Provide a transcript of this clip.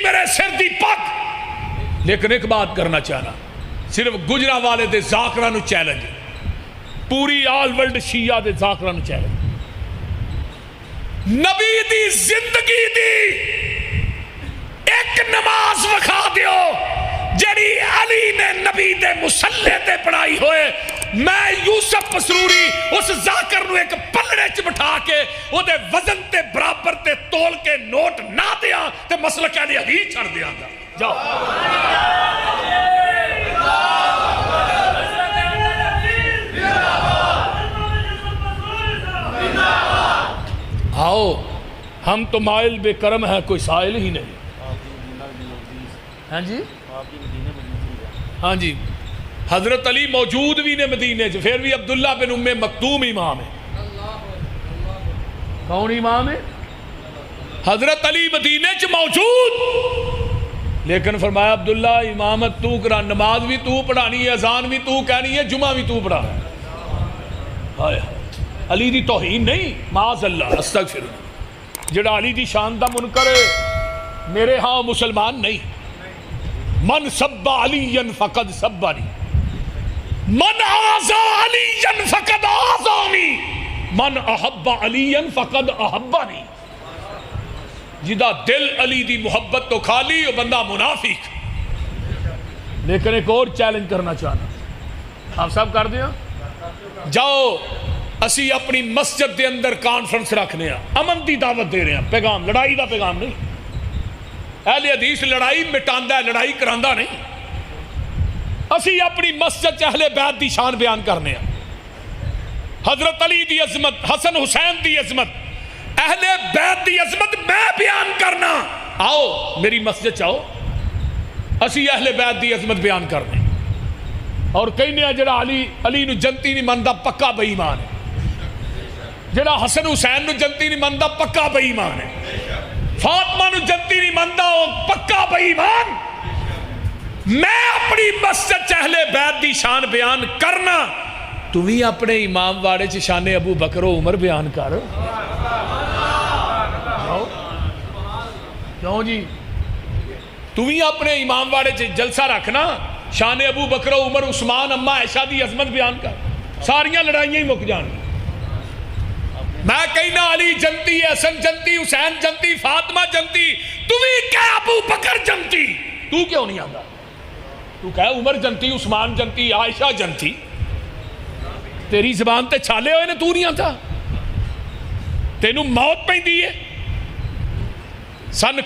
میرے سر دی پگ. لیکن ایک بات کرنا چاہنا, صرف گجرانوالے دے ذاکرہ نو چیلنج, پوری آل ورلڈ شیعہ دے ذاکرہ نو چیلنج. نبی دی زندگی دی ایک نماز وکھا دیو جڑی علی نے نبی دے مصلی تے پڑھائی ہوئے. میں یوسف مسروری اس ذاکر نو ایک پلڑے چ بٹھا کے او دے وزن تے برابر تے تول کے نوٹ نہ دیا تے مسلک اہل حدیث چھڑ دیا گا. جاؤ آؤ, ہم تو مائل بے کرم ہیں, کوئی سائل ہی نہیں. ہاں جی, ہاں جی, حضرت علی موجود بھی نے مدینے سے, پھر بھی عبداللہ بن ام مکتوم امام ہے. کون امام ہے؟ حضرت علی مدینے سے موجود, لیکن فرمایا عبداللہ امامت تو کرا, نماز بھی تو پڑھانی ہے, اذان بھی تو کہنی ہے, جمعہ بھی تو پڑھانا ہے. علی دی توہین نہیں, معاذ اللہ, استغفر. جڑا علی دی شان دا منکر ہے میرے ہاں مسلمان نہیں. من سب علی فقد سبنی, من آزا علی فقد آزانی, من احب علی فقد احبانی. جدا دل علی دی محبت تو خالی وہ بندہ منافق. لیکن ایک اور چیلنج کرنا چاہنا, آپ سب کر دیا. جاؤ اسی اپنی مسجد دے اندر کانفرنس رکھنے ہیں, امن دی دعوت دے رہے ہیں, پیغام لڑائی دا پیغام نہیں. اہل حدیث لڑائی مٹاندا ہے, لڑائی کراندا نہیں. اسی اپنی مسجد اہل بیت دی شان بیان کرنے ہیں, حضرت علی دی عظمت, حسن حسین دی عظمت, اہل بیت دی عظمت میں بیان کرنا. آؤ میری مسجد چاہو, اسی اہل بیت دی عظمت بیان کرنے. اور کہنے جڑا علی نو جنتی نہیں مندا پکا بے ایمان ہے, جڑا حسن حسین نو جنتی نہیں مندا پکا بے ایمان ہے, فاطمہ نو جنتی نہیں مندا پکا بے ایمان. میں اپنی مسجد اہل بیت دی شان بیان کرنا, تو بھی اپنے امام واڑے چ شان ابو بکر و عمر بیان کر. کیوں جی, تو بھی اپنے امام واڑے چ جلسہ رکھنا, شان ابو بکر و عمر عثمان اما عائشہ دی عظمت بیان کر, ساریاں لڑائیاں ہی مک جان. میں کہنا علی جنتی, حسن جنتی, حسین جنتی, فاطمہ جنتی, تو بھی کہ ابو بکر جنتی. تو کیوں نہیں آتا؟ تو کہہ عمر جنتی, عثمان جنتی, عائشہ جنتی. تیری زبان تے چھالے ہوئے نے, تو نہیں آتا. تینوں موت پہ دی ہے. سن